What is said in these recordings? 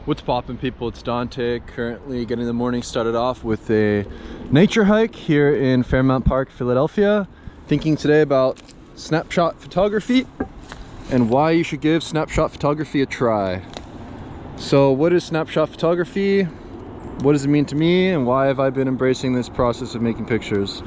What's poppin', people? It's Dante, currently getting the morning started off with a nature hike here in Fairmount Park, Philadelphia. Thinking today about snapshot photography and why you should give snapshot photography a try. So what is snapshot photography? What does it mean to me, and why have I been embracing this process of making pictures?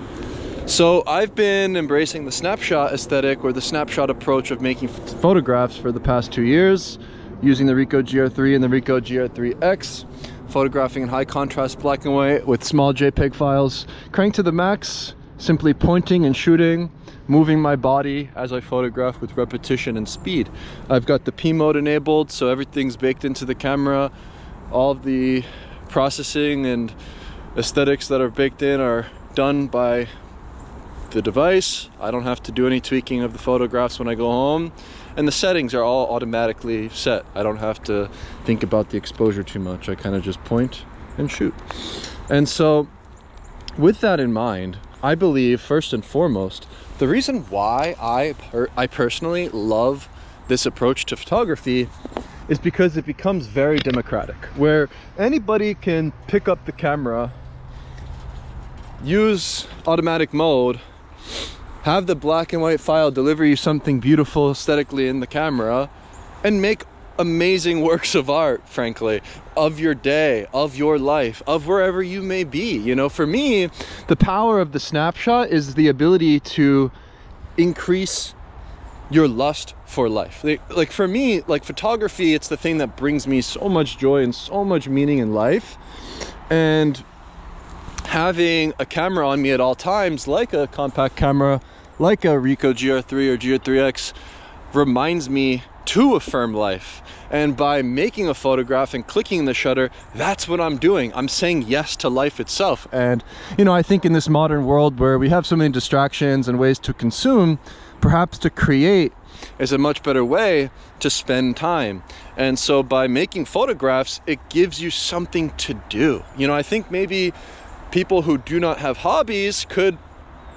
So I've been embracing the snapshot aesthetic, or the snapshot approach of making photographs for the past 2 years, using the Ricoh GR3 and the Ricoh GR3X, photographing in high contrast black and white with small JPEG files, cranked to the max, simply pointing and shooting, moving my body as I photograph with repetition and speed. I've got the P mode enabled, so everything's baked into the camera. All of the processing and aesthetics that are baked in are done by the device. I don't have to do any tweaking of the photographs when I go home, and the settings are all automatically set. I don't have to think about the exposure too much. I kind of just point and shoot. And so with that in mind, I believe first and foremost, the reason why I personally love this approach to photography is because it becomes very democratic, where anybody can pick up the camera, use automatic mode, have the black and white file deliver you something beautiful aesthetically in the camera, and make amazing works of art, frankly, of your day, of your life, of wherever you may be. You know, for me, the power of the snapshot is the ability to increase your lust for life. Like for me, like photography, it's the thing that brings me so much joy and so much meaning in life. And having a camera on me at all times, like a compact camera, like a Ricoh GR3 or GR3X, reminds me to affirm life. And by making a photograph and clicking the shutter, that's what I'm doing. I'm saying yes to life itself. And, you know, I think in this modern world where we have so many distractions and ways to consume, perhaps to create is a much better way to spend time. And so by making photographs, it gives you something to do. You know, I think maybe people who do not have hobbies could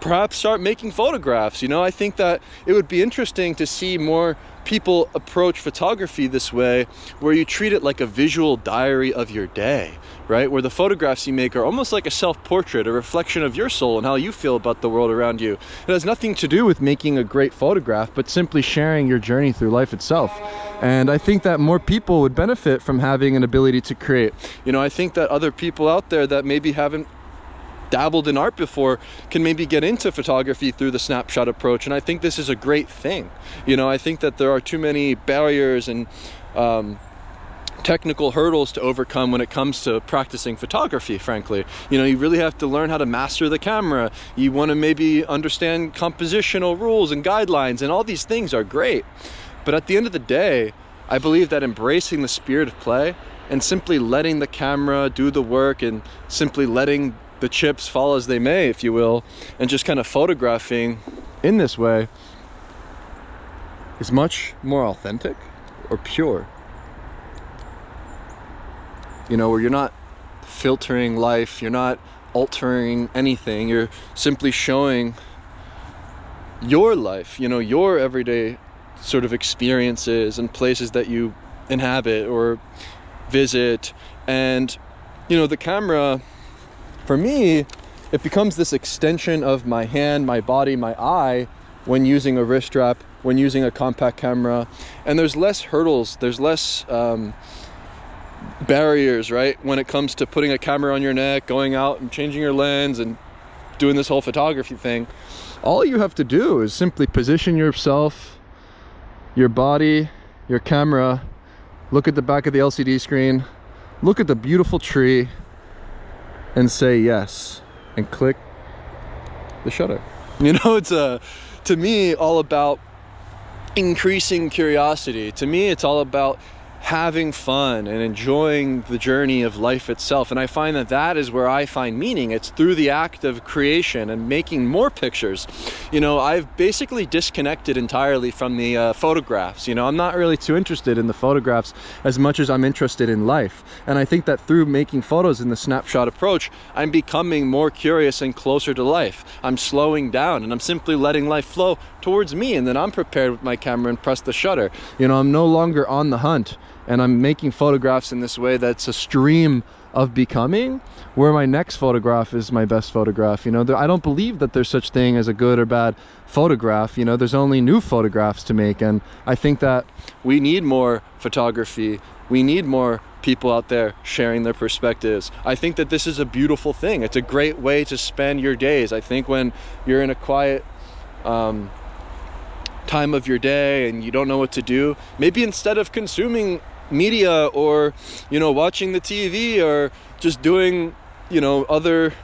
perhaps start making photographs. You know, I think that it would be interesting to see more people approach photography this way, where you treat it like a visual diary of your day, right? Where the photographs you make are almost like a self-portrait, a reflection of your soul and how you feel about the world around you. It has nothing to do with making a great photograph, but simply sharing your journey through life itself. And I think that more people would benefit from having an ability to create. You know, I think that other people out there that maybe haven't dabbled in art before can maybe get into photography through the snapshot approach, and I think this is a great thing. You know, I think that there are too many barriers and technical hurdles to overcome when it comes to practicing photography, frankly. You know, you really have to learn how to master the camera. You want to maybe understand compositional rules and guidelines, and all these things are great. But at the end of the day, I believe that embracing the spirit of play and simply letting the camera do the work, and simply letting the chips fall as they may, if you will, and just kind of photographing in this way is much more authentic or pure. You know, where you're not filtering life, you're not altering anything, you're simply showing your life, you know, your everyday sort of experiences and places that you inhabit or visit. And, you know, the camera, for me, it becomes this extension of my hand, my body, my eye when using a wrist strap, when using a compact camera. And there's less hurdles, there's less barriers, right? When it comes to putting a camera on your neck, going out and changing your lens and doing this whole photography thing. All you have to do is simply position yourself, your body, your camera, look at the back of the LCD screen, look at the beautiful tree, and say yes, and click the shutter. You know, it's to me all about increasing curiosity. To me, it's all about having fun and enjoying the journey of life itself. And I find that that is where I find meaning. It's through the act of creation and making more pictures. You know, I've basically disconnected entirely from the photographs. You know, I'm not really too interested in the photographs as much as I'm interested in life. And I think that through making photos in the snapshot approach, I'm becoming more curious and closer to life. I'm slowing down and I'm simply letting life flow towards me, and then I'm prepared with my camera and press the shutter. You know, I'm no longer on the hunt. and I'm making photographs in this way that's a stream of becoming, where my next photograph is my best photograph. You know, I don't believe that there's such thing as a good or bad photograph. You know, there's only new photographs to make, and I think that we need more photography. We need more people out there sharing their perspectives. I think that this is a beautiful thing. It's a great way to spend your days. I think when you're in a quiet time of your day and you don't know what to do, maybe instead of consuming media or, you know, watching the TV or just doing, you know, other,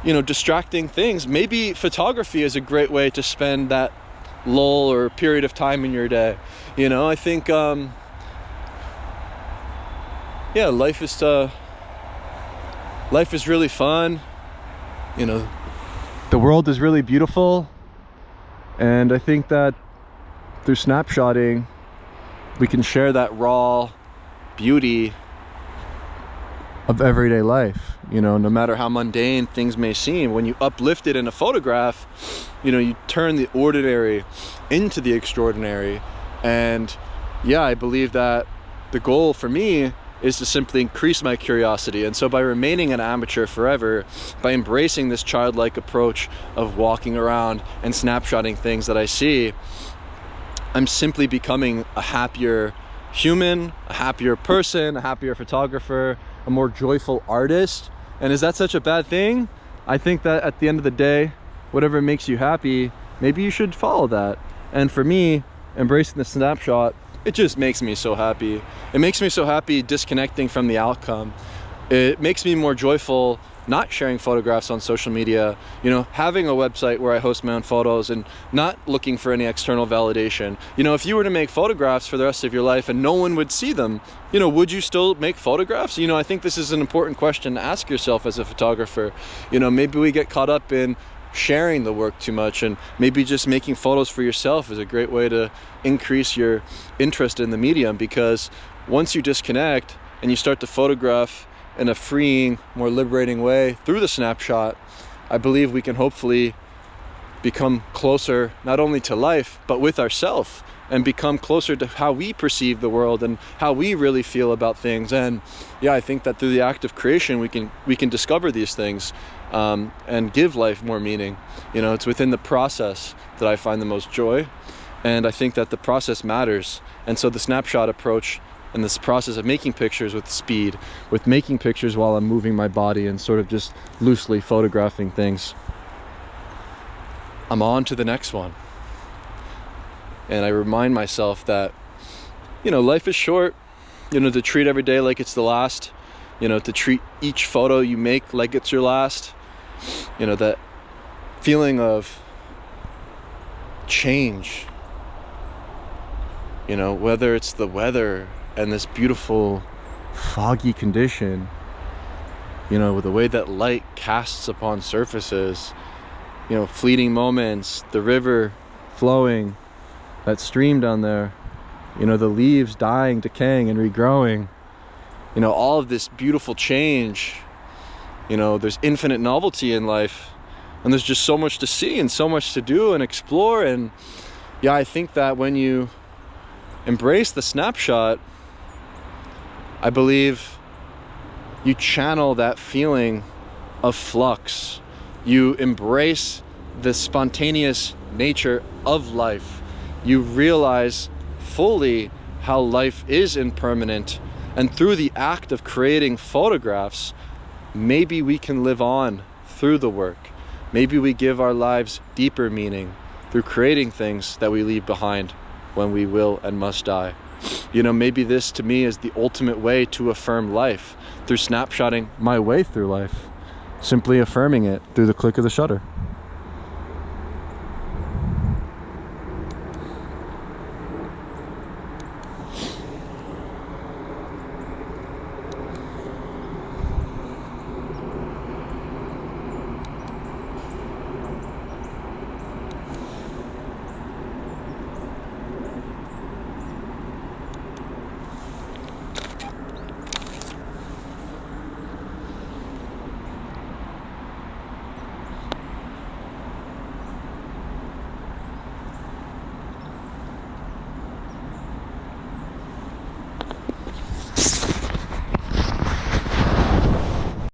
you know, distracting things, maybe photography is a great way to spend that lull or period of time in your day. You know, I think yeah, life is really fun. You know, the world is really beautiful, and I think that through snapshotting we can share that raw beauty of everyday life. You know, no matter how mundane things may seem, when you uplift it in a photograph, you know, you turn the ordinary into the extraordinary. And yeah, I believe that the goal for me is to simply increase my curiosity. And so by remaining an amateur forever, by embracing this childlike approach of walking around and snapshotting things that I see, I'm simply becoming a happier human, a happier person, a happier photographer, a more joyful artist. And is that such a bad thing? I think that at the end of the day, whatever makes you happy, maybe you should follow that. And for me, embracing the snapshot, it just makes me so happy. It makes me so happy disconnecting from the outcome. It makes me more joyful not sharing photographs on social media, you know, having a website where I host my own photos and not looking for any external validation. You know, if you were to make photographs for the rest of your life and no one would see them, you know, would you still make photographs? You know, I think this is an important question to ask yourself as a photographer. You know, maybe we get caught up in sharing the work too much, and maybe just making photos for yourself is a great way to increase your interest in the medium, because once you disconnect and you start to photograph in a freeing, more liberating way through the snapshot, I believe we can hopefully become closer not only to life but with ourselves, and become closer to how we perceive the world and how we really feel about things. And yeah, I think that through the act of creation we can discover these things and give life more meaning. You know, it's within the process that I find the most joy, and I think that the process matters. And so the snapshot approach and this process of making pictures with speed, with making pictures while I'm moving my body and sort of just loosely photographing things, I'm on to the next one. And I remind myself that, you know, life is short, you know, to treat every day like it's the last, you know, to treat each photo you make like it's your last. You know, that feeling of change, you know, whether it's the weather and this beautiful foggy condition, you know, with the way that light casts upon surfaces, you know, fleeting moments, the river flowing, that stream down there, you know, the leaves dying, decaying and regrowing, you know, all of this beautiful change. You know, there's infinite novelty in life, and there's just so much to see and so much to do and explore. And yeah, I think that when you embrace the snapshot, I believe you channel that feeling of flux. You embrace the spontaneous nature of life. You realize fully how life is impermanent, and through the act of creating photographs, maybe we can live on through the work. Maybe we give our lives deeper meaning through creating things that we leave behind when we will and must die. You know, maybe this to me is the ultimate way to affirm life, through snapshotting my way through life, simply affirming it through the click of the shutter.